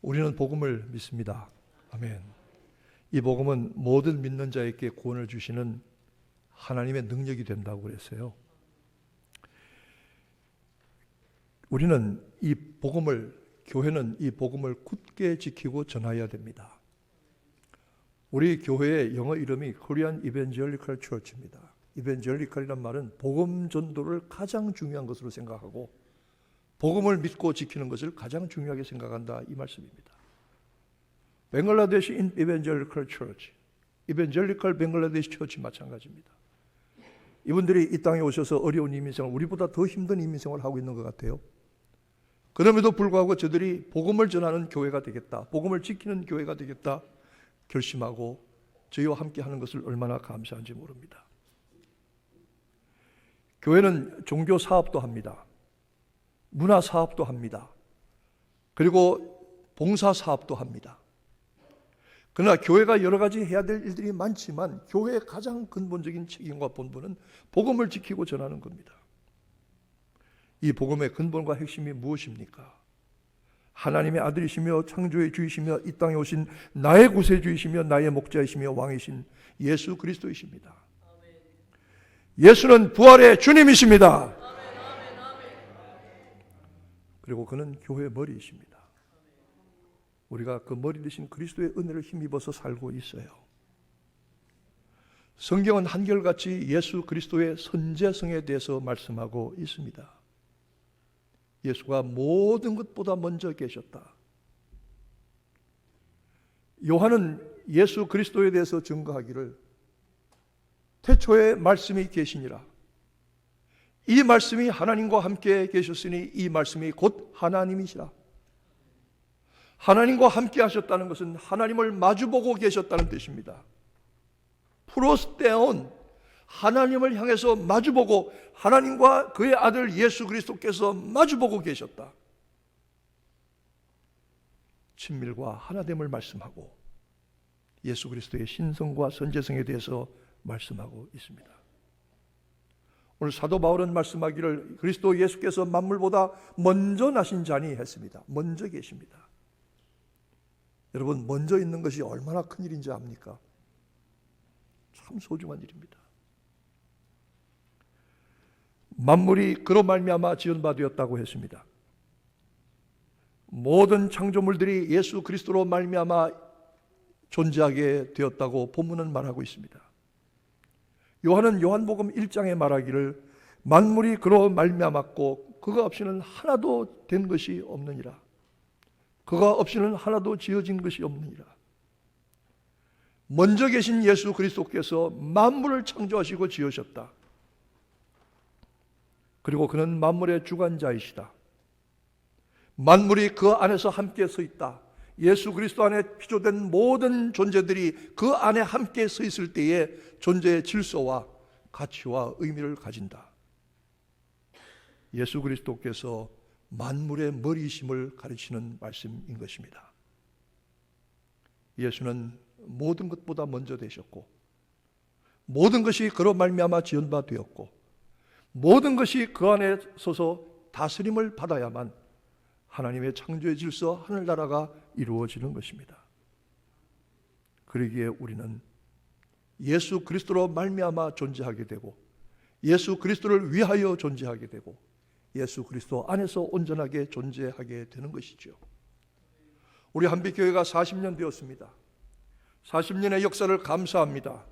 우리는 복음을 믿습니다. 아멘. 이 복음은 모든 믿는 자에게 구원을 주시는 하나님의 능력이 된다고 그랬어요. 우리는 이 복음을, 교회는 이 복음을 굳게 지키고 전해야 됩니다. 우리 교회의 영어 이름이 Korean Evangelical Church입니다. Evangelical이란 말은 복음 전도를 가장 중요한 것으로 생각하고 복음을 믿고 지키는 것을 가장 중요하게 생각한다, 이 말씀입니다. 벵글라데시 Evangelical Church, Evangelical 벵글라데시 처치 마찬가지입니다. 이분들이 이 땅에 오셔서 어려운 이민생활, 우리보다 더 힘든 이민생활을 하고 있는 것 같아요. 그럼에도 불구하고 저들이 복음을 전하는 교회가 되겠다, 복음을 지키는 교회가 되겠다 결심하고 저희와 함께 하는 것을 얼마나 감사한지 모릅니다. 교회는 종교 사업도 합니다. 문화 사업도 합니다. 그리고 봉사 사업도 합니다. 그러나 교회가 여러 가지 해야 될 일들이 많지만 교회의 가장 근본적인 책임과 본분은 복음을 지키고 전하는 겁니다. 이 복음의 근본과 핵심이 무엇입니까? 하나님의 아들이시며 창조의 주이시며 이 땅에 오신 나의 구세주이시며 나의 목자이시며 왕이신 예수 그리스도이십니다. 예수는 부활의 주님이십니다. 그리고 그는 교회의 머리이십니다. 우리가 그 머리 되신 그리스도의 은혜를 힘입어서 살고 있어요. 성경은 한결같이 예수 그리스도의 선제성에 대해서 말씀하고 있습니다. 예수가 모든 것보다 먼저 계셨다. 요한은 예수 그리스도에 대해서 증거하기를 태초에 말씀이 계시니라. 이 말씀이 하나님과 함께 계셨으니 이 말씀이 곧 하나님이시라. 하나님과 함께 하셨다는 것은 하나님을 마주보고 계셨다는 뜻입니다. 프로스테온, 하나님을 향해서 마주보고 하나님과 그의 아들 예수 그리스도께서 마주보고 계셨다. 친밀과 하나됨을 말씀하고 예수 그리스도의 신성과 선제성에 대해서 말씀하고 있습니다. 오늘 사도 바울은 말씀하기를 그리스도 예수께서 만물보다 먼저 나신 자니 했습니다. 먼저 계십니다. 여러분, 먼저 있는 것이 얼마나 큰 일인지 압니까? 참 소중한 일입니다. 만물이 그로 말미암아 지은 바 되었다고 했습니다. 모든 창조물들이 예수 그리스도로 말미암아 존재하게 되었다고 본문은 말하고 있습니다. 요한은 요한복음 1장에 말하기를 만물이 그로 말미암았고 그가 없이는 하나도 된 것이 없느니라. 그가 없이는 하나도 지어진 것이 없느니라. 먼저 계신 예수 그리스도께서 만물을 창조하시고 지으셨다. 그리고 그는 만물의 주관자이시다. 만물이 그 안에서 함께 서 있다. 예수 그리스도 안에 피조된 모든 존재들이 그 안에 함께 서 있을 때에 존재의 질서와 가치와 의미를 가진다. 예수 그리스도께서 만물의 머리이심을 가르치는 말씀인 것입니다. 예수는 모든 것보다 먼저 되셨고 모든 것이 그로 말미암아 지은 바 되었고 모든 것이 그 안에 서서 다스림을 받아야만 하나님의 창조의 질서, 하늘나라가 이루어지는 것입니다. 그러기에 우리는 예수 그리스도로 말미암아 존재하게 되고 예수 그리스도를 위하여 존재하게 되고 예수 그리스도 안에서 온전하게 존재하게 되는 것이죠. 우리 한빛교회가 40년 되었습니다. 40년의 역사를 감사합니다.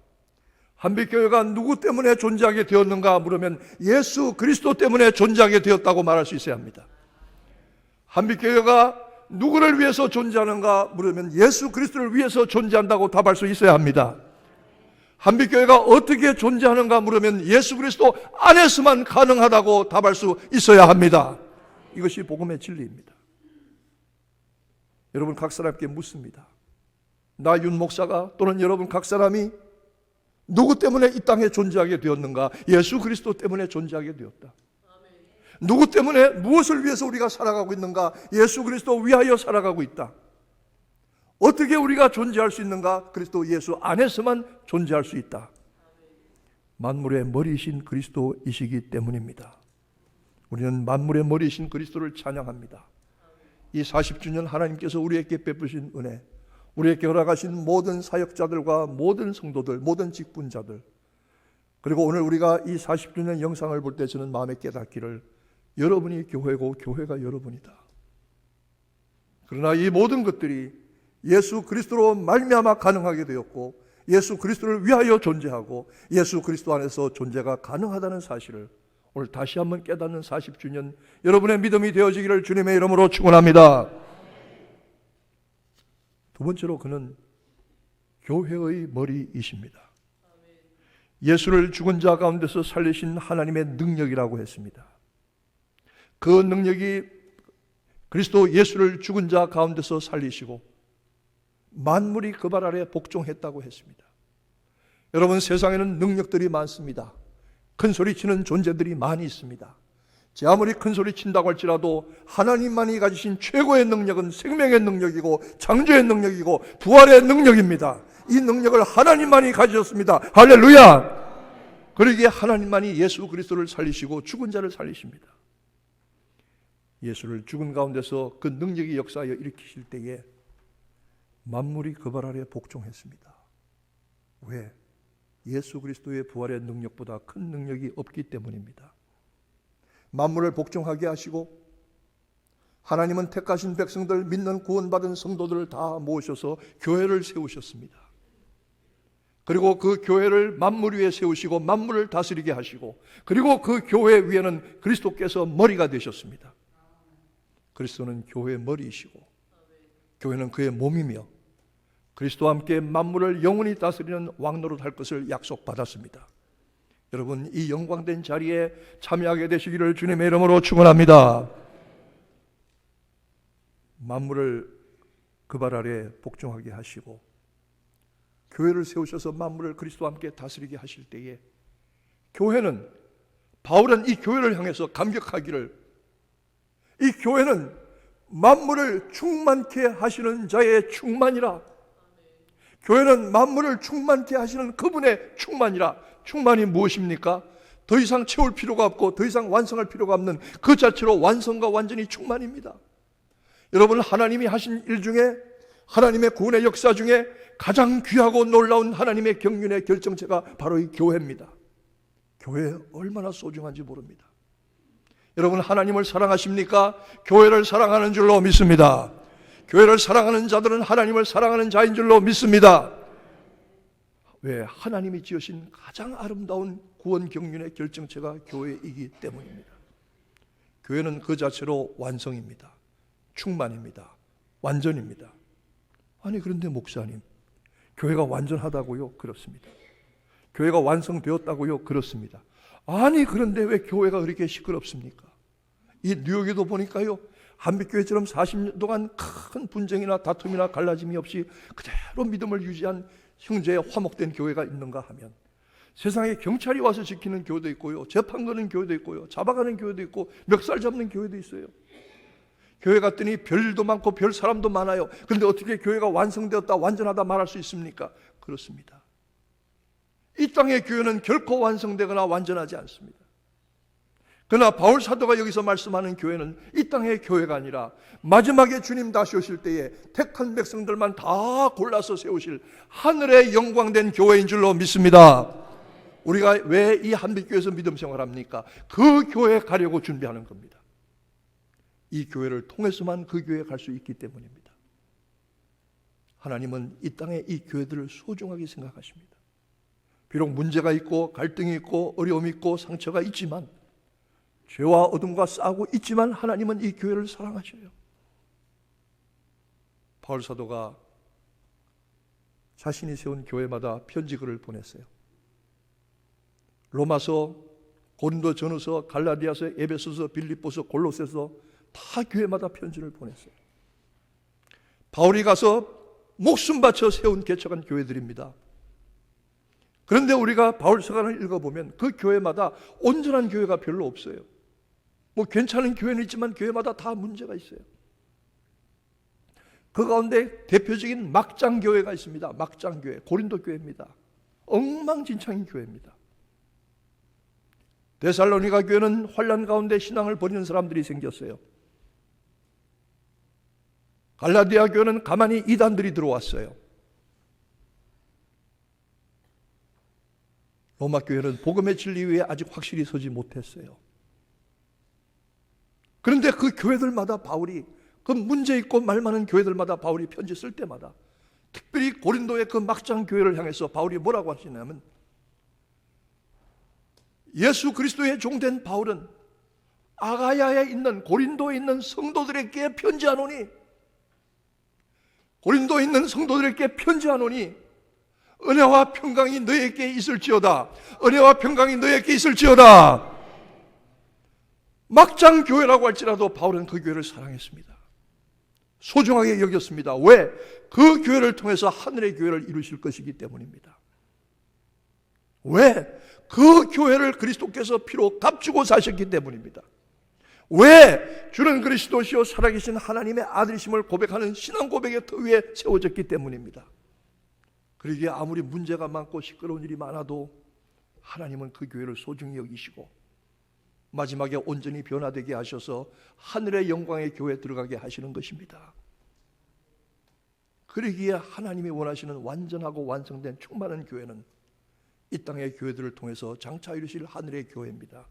한빛교회가 누구 때문에 존재하게 되었는가 물으면 예수 그리스도 때문에 존재하게 되었다고 말할 수 있어야 합니다. 한빛교회가 누구를 위해서 존재하는가 물으면 예수 그리스도를 위해서 존재한다고 답할 수 있어야 합니다. 한빛교회가 어떻게 존재하는가 물으면 예수 그리스도 안에서만 가능하다고 답할 수 있어야 합니다. 이것이 복음의 진리입니다. 여러분 각 사람께 묻습니다. 나 윤 목사가 또는 여러분 각 사람이 누구 때문에 이 땅에 존재하게 되었는가? 예수 그리스도 때문에 존재하게 되었다. 누구 때문에 무엇을 위해서 우리가 살아가고 있는가? 예수 그리스도 위하여 살아가고 있다. 어떻게 우리가 존재할 수 있는가? 그리스도 예수 안에서만 존재할 수 있다. 만물의 머리이신 그리스도이시기 때문입니다. 우리는 만물의 머리이신 그리스도를 찬양합니다. 이 40주년 하나님께서 우리에게 베푸신 은혜, 우리에게 허락하신 모든 사역자들과 모든 성도들, 모든 직분자들, 그리고 오늘 우리가 이 40주년 영상을 볼 때 저는 마음에 깨닫기를 여러분이 교회고 교회가 여러분이다. 그러나 이 모든 것들이 예수 그리스도로 말미암아 가능하게 되었고 예수 그리스도를 위하여 존재하고 예수 그리스도 안에서 존재가 가능하다는 사실을 오늘 다시 한번 깨닫는 40주년 여러분의 믿음이 되어지기를 주님의 이름으로 축원합니다. 두 번째로 그는 교회의 머리이십니다. 예수를 죽은 자 가운데서 살리신 하나님의 능력이라고 했습니다. 그 능력이 그리스도 예수를 죽은 자 가운데서 살리시고 만물이 그 발 아래 복종했다고 했습니다. 여러분, 세상에는 능력들이 많습니다. 큰 소리치는 존재들이 많이 있습니다. 제 아무리 큰 소리 친다고 할지라도 하나님만이 가지신 최고의 능력은 생명의 능력이고 창조의 능력이고 부활의 능력입니다. 이 능력을 하나님만이 가지셨습니다. 할렐루야! 그러기에 하나님만이 예수 그리스도를 살리시고 죽은 자를 살리십니다. 예수를 죽은 가운데서 그 능력이 역사하여 일으키실 때에 만물이 그 발 아래 복종했습니다. 왜? 예수 그리스도의 부활의 능력보다 큰 능력이 없기 때문입니다. 만물을 복종하게 하시고 하나님은 택하신 백성들, 믿는 구원받은 성도들을 다 모으셔서 교회를 세우셨습니다. 그리고 그 교회를 만물 위에 세우시고 만물을 다스리게 하시고 그리고 그 교회 위에는 그리스도께서 머리가 되셨습니다. 그리스도는 교회의 머리이시고 교회는 그의 몸이며 그리스도와 함께 만물을 영원히 다스리는 왕노릇 할 것을 약속받았습니다. 여러분, 이 영광된 자리에 참여하게 되시기를 주님의 이름으로 축원합니다. 만물을 그 발 아래 복종하게 하시고 교회를 세우셔서 만물을 그리스도와 함께 다스리게 하실 때에 교회는, 바울은 이 교회를 향해서 감격하기를, 이 교회는 만물을 충만케 하시는 자의 충만이라. 교회는 만물을 충만케 하시는 그분의 충만이라. 충만이 무엇입니까? 더 이상 채울 필요가 없고 더 이상 완성할 필요가 없는 그 자체로 완성과 완전히 충만입니다. 여러분, 하나님이 하신 일 중에, 하나님의 구원의 역사 중에 가장 귀하고 놀라운 하나님의 경륜의 결정체가 바로 이 교회입니다. 교회 얼마나 소중한지 모릅니다. 여러분, 하나님을 사랑하십니까? 교회를 사랑하는 줄로 믿습니다. 교회를 사랑하는 자들은 하나님을 사랑하는 자인 줄로 믿습니다. 왜? 하나님이 지으신 가장 아름다운 구원 경륜의 결정체가 교회이기 때문입니다. 교회는 그 자체로 완성입니다. 충만입니다. 완전입니다. 아니, 그런데 목사님, 교회가 완전하다고요? 그렇습니다. 교회가 완성되었다고요? 그렇습니다. 아니, 그런데 왜 교회가 그렇게 시끄럽습니까? 이 뉴욕에도 보니까요, 한빛교회처럼 40년 동안 큰 분쟁이나 다툼이나 갈라짐이 없이 그대로 믿음을 유지한 형제의 화목된 교회가 있는가 하면, 세상에 경찰이 와서 지키는 교회도 있고요, 재판 거는 교회도 있고요, 잡아가는 교회도 있고, 멱살 잡는 교회도 있어요. 교회 갔더니 별일도 많고 별 사람도 많아요. 그런데 어떻게 교회가 완성되었다, 완전하다 말할 수 있습니까? 그렇습니다. 이 땅의 교회는 결코 완성되거나 완전하지 않습니다. 그러나 바울 사도가 여기서 말씀하는 교회는 이 땅의 교회가 아니라 마지막에 주님 다시 오실 때에 택한 백성들만 다 골라서 세우실 하늘의 영광된 교회인 줄로 믿습니다. 우리가 왜 이 한빛교회에서 믿음 생활합니까? 그 교회에 가려고 준비하는 겁니다. 이 교회를 통해서만 그 교회에 갈 수 있기 때문입니다. 하나님은 이 땅에 이 교회들을 소중하게 생각하십니다. 비록 문제가 있고 갈등이 있고 어려움이 있고 상처가 있지만, 죄와 어둠과 싸우고 있지만 하나님은 이 교회를 사랑하셔요. 바울 사도가 자신이 세운 교회마다 편지글을 보냈어요. 로마서, 고린도 전후서, 갈라디아서, 에베소서, 빌립보서, 골로새서 다 교회마다 편지를 보냈어요. 바울이 가서 목숨 바쳐 세운 개척한 교회들입니다. 그런데 우리가 바울 서간을 읽어보면 그 교회마다 온전한 교회가 별로 없어요. 뭐 괜찮은 교회는 있지만 교회마다 다 문제가 있어요. 그 가운데 대표적인 막장 교회가 있습니다. 막장 교회, 고린도 교회입니다. 엉망진창인 교회입니다. 데살로니가 교회는 환난 가운데 신앙을 버리는 사람들이 생겼어요. 갈라디아 교회는 가만히 이단들이 들어왔어요. 로마 교회는 복음의 진리 위에 아직 확실히 서지 못했어요. 그런데 그 교회들마다 바울이, 그 문제 있고 말 많은 교회들마다 바울이 편지 쓸 때마다, 특별히 고린도의 그 막장 교회를 향해서 바울이 뭐라고 하시냐면, 예수 그리스도의 종된 바울은 아가야에 있는, 고린도에 있는 성도들에게 편지하노니, 고린도에 있는 성도들에게 편지하노니 은혜와 평강이 너에게 있을지어다. 은혜와 평강이 너에게 있을지어다. 막장 교회라고 할지라도 바울은 그 교회를 사랑했습니다. 소중하게 여겼습니다. 왜? 그 교회를 통해서 하늘의 교회를 이루실 것이기 때문입니다. 왜? 그 교회를 그리스도께서 피로 값주고 사셨기 때문입니다. 왜? 주는 그리스도시요 살아계신 하나님의 아들이심을 고백하는 신앙 고백의 터 위에 세워졌기 때문입니다. 그러기에 아무리 문제가 많고 시끄러운 일이 많아도 하나님은 그 교회를 소중히 여기시고 마지막에 온전히 변화되게 하셔서 하늘의 영광의 교회에 들어가게 하시는 것입니다. 그러기에 하나님이 원하시는 완전하고 완성된 충만한 교회는 이 땅의 교회들을 통해서 장차 이루실 하늘의 교회입니다.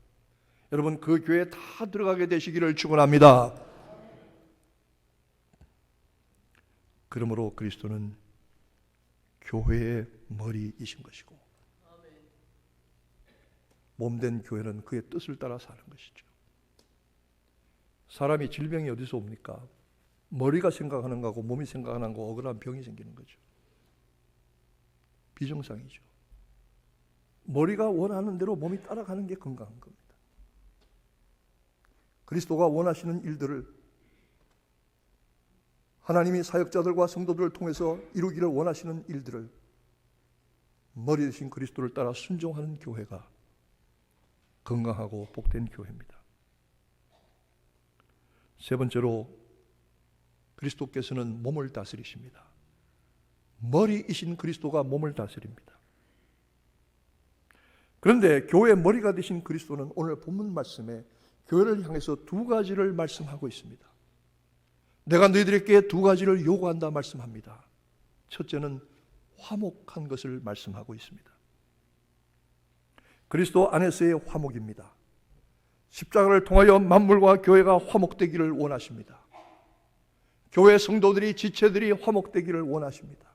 여러분, 그 교회에 다 들어가게 되시기를 축원합니다. 그러므로 그리스도는 교회의 머리이신 것이고 몸된 교회는 그의 뜻을 따라 사는 것이죠. 사람이 질병이 어디서 옵니까? 머리가 생각하는 거하고 몸이 생각하는 거 억울한 병이 생기는 거죠. 비정상이죠. 머리가 원하는 대로 몸이 따라가는 게 건강한 겁니다. 그리스도가 원하시는 일들을 하나님이 사역자들과 성도들을 통해서 이루기를 원하시는 일들을 머리 대신 그리스도를 따라 순종하는 교회가 건강하고 복된 교회입니다. 세 번째로 그리스도께서는 몸을 다스리십니다. 머리이신 그리스도가 몸을 다스립니다. 그런데 교회의 머리가 되신 그리스도는 오늘 본문 말씀에 교회를 향해서 두 가지를 말씀하고 있습니다. 내가 너희들에게 두 가지를 요구한다 말씀합니다. 첫째는 화목한 것을 말씀하고 있습니다. 그리스도 안에서의 화목입니다. 십자가를 통하여 만물과 교회가 화목되기를 원하십니다. 교회 성도들이, 지체들이 화목되기를 원하십니다.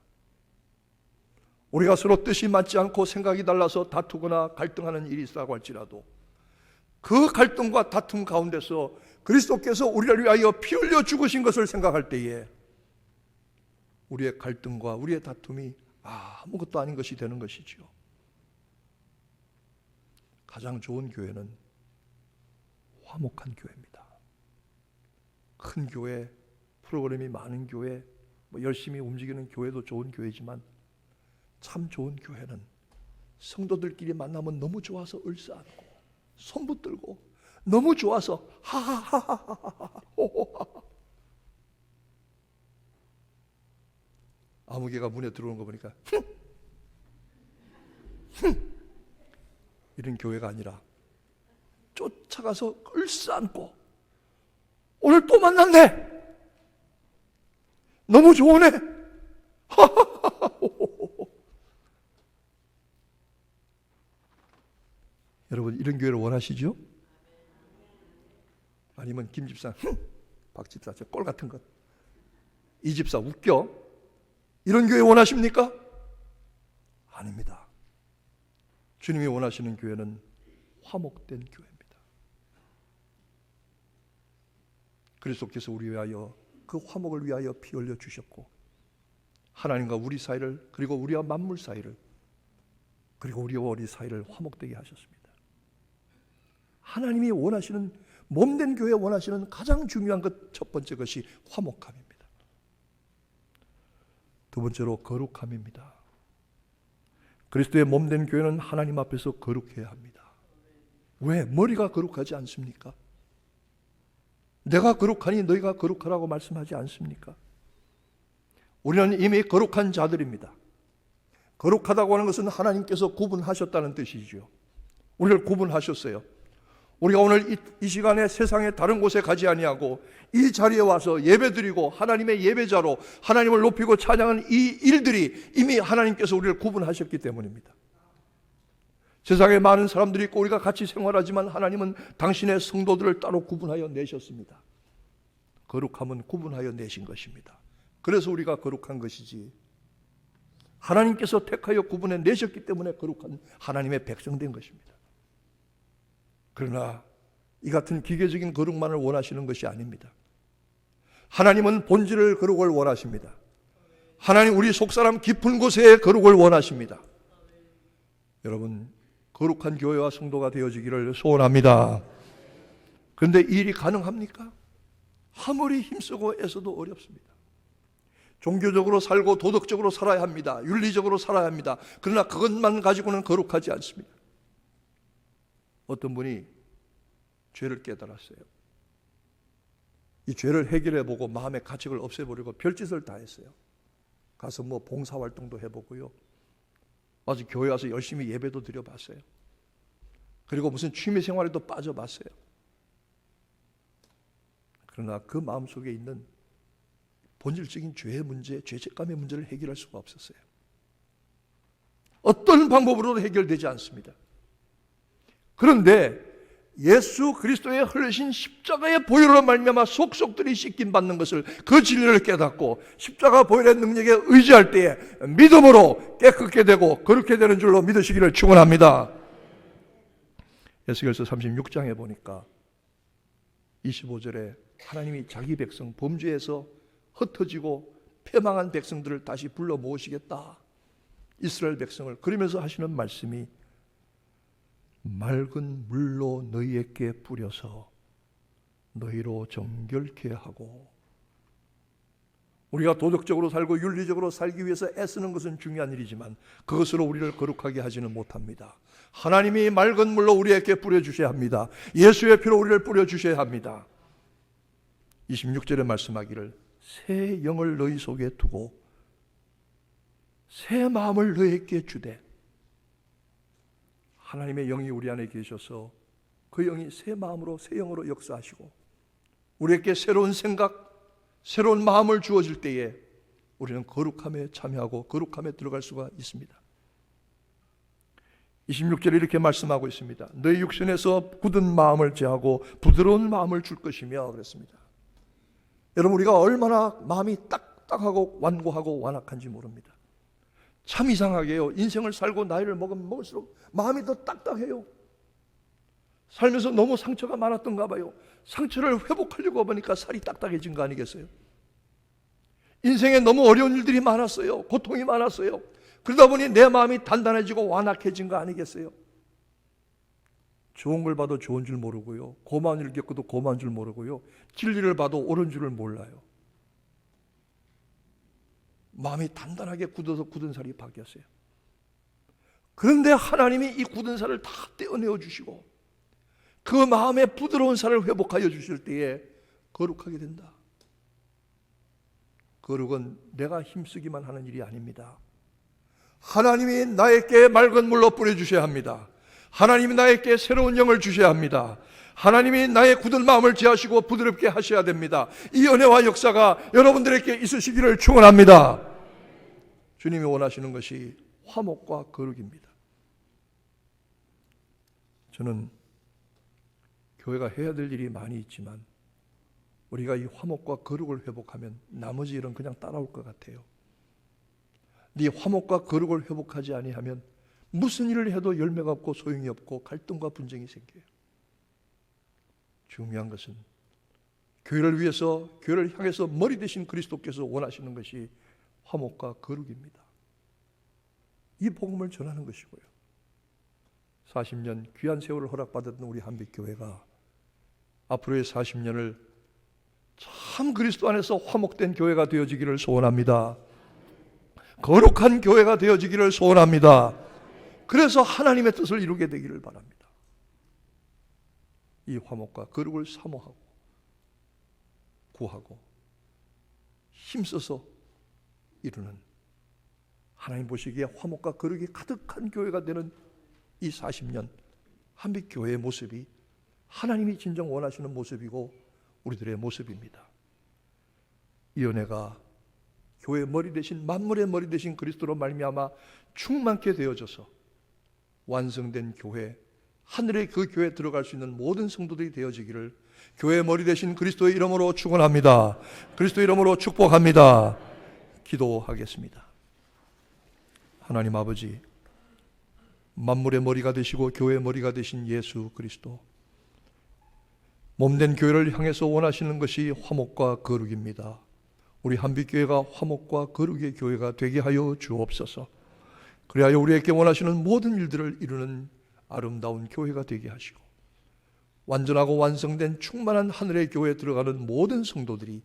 우리가 서로 뜻이 맞지 않고 생각이 달라서 다투거나 갈등하는 일이 있다고 할지라도 그 갈등과 다툼 가운데서 그리스도께서 우리를 위하여 피 흘려 죽으신 것을 생각할 때에 우리의 갈등과 우리의 다툼이 아무것도 아닌 것이 되는 것이지요. 가장 좋은 교회는 화목한 교회입니다. 큰 교회, 프로그램이 많은 교회, 열심히 움직이는 교회도 좋은 교회지만 참 좋은 교회는 성도들끼리 만나면 너무 좋아서 얼싸안고 손 붙들고 너무 좋아서 하하하하하하 호호하. 아무개가 문에 들어오는 거 보니까 이런 교회가 아니라 쫓아가서 얼싸안고 오늘 또 만났네. 너무 좋으네. 여러분, 이런 교회를 원하시죠? 아니면 김 집사, 박 집사, 저 꼴 같은 것, 이 집사 웃겨? 이런 교회 원하십니까? 아닙니다. 주님이 원하시는 교회는 화목된 교회입니다. 그리스도께서 우리 위하여 그 화목을 위하여 피 흘려 주셨고 하나님과 우리 사이를, 그리고 우리와 만물 사이를, 그리고 우리와 우리 사이를 화목되게 하셨습니다. 하나님이 원하시는, 몸된 교회 원하시는 가장 중요한 것, 첫 번째 것이 화목함입니다. 두 번째로 거룩함입니다. 그리스도의 몸된 교회는 하나님 앞에서 거룩해야 합니다. 왜? 머리가 거룩하지 않습니까? 내가 거룩하니 너희가 거룩하라고 말씀하지 않습니까? 우리는 이미 거룩한 자들입니다. 거룩하다고 하는 것은 하나님께서 구분하셨다는 뜻이죠. 우리를 구분하셨어요. 우리가 오늘 이 시간에 세상의 다른 곳에 가지 아니하고 이 자리에 와서 예배드리고 하나님의 예배자로 하나님을 높이고 찬양하는 이 일들이 이미 하나님께서 우리를 구분하셨기 때문입니다. 세상에 많은 사람들이 있고 우리가 같이 생활하지만 하나님은 당신의 성도들을 따로 구분하여 내셨습니다. 거룩함은 구분하여 내신 것입니다. 그래서 우리가 거룩한 것이지, 하나님께서 택하여 구분해 내셨기 때문에 거룩한 하나님의 백성된 것입니다. 그러나 이 같은 기계적인 거룩만을 원하시는 것이 아닙니다. 하나님은 본질을 거룩을 원하십니다. 하나님 우리 속사람 깊은 곳의 거룩을 원하십니다. 여러분, 거룩한 교회와 성도가 되어지기를 소원합니다. 그런데 이 일이 가능합니까? 아무리 힘쓰고 애써도 어렵습니다. 종교적으로 살고 도덕적으로 살아야 합니다. 윤리적으로 살아야 합니다. 그러나 그것만 가지고는 거룩하지 않습니다. 어떤 분이 죄를 깨달았어요. 이 죄를 해결해보고 마음의 가책을 없애버리고 별짓을 다 했어요. 가서 봉사활동도 해보고요. 와서 교회 와서 열심히 예배도 드려봤어요. 그리고 무슨 취미생활에도 빠져봤어요. 그러나 그 마음속에 있는 본질적인 죄의 문제, 죄책감의 문제를 해결할 수가 없었어요. 어떤 방법으로도 해결되지 않습니다. 그런데 예수 그리스도의 흘리신 십자가의 보혈로 말미암아 속속들이 씻김 받는 것을, 그 진리를 깨닫고 십자가 보혈의 능력에 의지할 때에 믿음으로 깨끗게 되고 거룩게 되는 줄로 믿으시기를 축원합니다. 에스겔서 36장에 보니까 25절에 하나님이 자기 백성, 범죄에서 흩어지고 패망한 백성들을 다시 불러 모으시겠다, 이스라엘 백성을, 그러면서 하시는 말씀이 맑은 물로 너희에게 뿌려서 너희로 정결케 하고. 우리가 도덕적으로 살고 윤리적으로 살기 위해서 애쓰는 것은 중요한 일이지만 그것으로 우리를 거룩하게 하지는 못합니다. 하나님이 맑은 물로 우리에게 뿌려주셔야 합니다. 예수의 피로 우리를 뿌려주셔야 합니다. 26절에 말씀하기를 새 영을 너희 속에 두고 새 마음을 너희에게 주되. 하나님의 영이 우리 안에 계셔서 그 영이 새 마음으로, 새 영으로 역사하시고 우리에게 새로운 생각, 새로운 마음을 주어질 때에 우리는 거룩함에 참여하고 거룩함에 들어갈 수가 있습니다. 26절에 이렇게 말씀하고 있습니다. 너희 육신에서 굳은 마음을 제하고 부드러운 마음을 줄 것이며 그랬습니다. 여러분, 우리가 얼마나 마음이 딱딱하고 완고하고 완악한지 모릅니다. 참 이상하게요, 인생을 살고 나이를 먹으면 먹을수록 마음이 더 딱딱해요. 살면서 너무 상처가 많았던가 봐요. 상처를 회복하려고 보니까 살이 딱딱해진 거 아니겠어요? 인생에 너무 어려운 일들이 많았어요. 고통이 많았어요. 그러다 보니 내 마음이 단단해지고 완악해진 거 아니겠어요? 좋은 걸 봐도 좋은 줄 모르고요, 고마운 일을 겪어도 고마운 줄 모르고요, 진리를 봐도 옳은 줄을 몰라요. 마음이 단단하게 굳어서 굳은 살이 바뀌었어요. 그런데 하나님이 이 굳은 살을 다 떼어내어 주시고 그 마음의 부드러운 살을 회복하여 주실 때에 거룩하게 된다. 거룩은 내가 힘쓰기만 하는 일이 아닙니다. 하나님이 나에게 맑은 물로 뿌려주셔야 합니다. 하나님이 나에게 새로운 영을 주셔야 합니다. 하나님이 나의 굳은 마음을 지하시고 부드럽게 하셔야 됩니다. 이 은혜와 역사가 여러분들에게 있으시기를 축원합니다. 주님이 원하시는 것이 화목과 거룩입니다. 저는 교회가 해야 될 일이 많이 있지만 우리가 이 화목과 거룩을 회복하면 나머지 일은 그냥 따라올 것 같아요. 네 화목과 거룩을 회복하지 아니하면 무슨 일을 해도 열매가 없고 소용이 없고 갈등과 분쟁이 생겨요. 중요한 것은 교회를 위해서, 교회를 향해서 머리 되신 그리스도께서 원하시는 것이 화목과 거룩입니다. 이 복음을 전하는 것이고요. 40년 귀한 세월을 허락받았던 우리 한빛교회가 앞으로의 40년을 참 그리스도 안에서 화목된 교회가 되어지기를 소원합니다. 거룩한 교회가 되어지기를 소원합니다. 그래서 하나님의 뜻을 이루게 되기를 바랍니다. 이 화목과 거룩을 사모하고 구하고 힘써서 이루는, 하나님 보시기에 화목과 거룩이 가득한 교회가 되는 이 40년 한빛교회의 모습이 하나님이 진정 원하시는 모습이고 우리들의 모습입니다. 이 은혜가 교회의 머리 대신 만물의 머리 대신 그리스도로 말미암아 충만케 되어져서 완성된 교회, 하늘의 그 교회에 들어갈 수 있는 모든 성도들이 되어지기를 교회의 머리 대신 그리스도의 이름으로 축원합니다. 그리스도의 이름으로 축복합니다. 기도하겠습니다. 하나님 아버지, 만물의 머리가 되시고 교회의 머리가 되신 예수 그리스도, 몸된 교회를 향해서 원하시는 것이 화목과 거룩입니다. 우리 한빛교회가 화목과 거룩의 교회가 되게 하여 주옵소서. 그리하여 우리에게 원하시는 모든 일들을 이루는 아름다운 교회가 되게 하시고 완전하고 완성된 충만한 하늘의 교회에 들어가는 모든 성도들이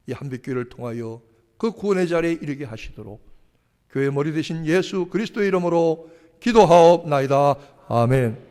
이 한빛교회를 통하여 그 구원의 자리에 이르게 하시도록 교회의 머리 되신 예수 그리스도의 이름으로 기도하옵나이다. 아멘.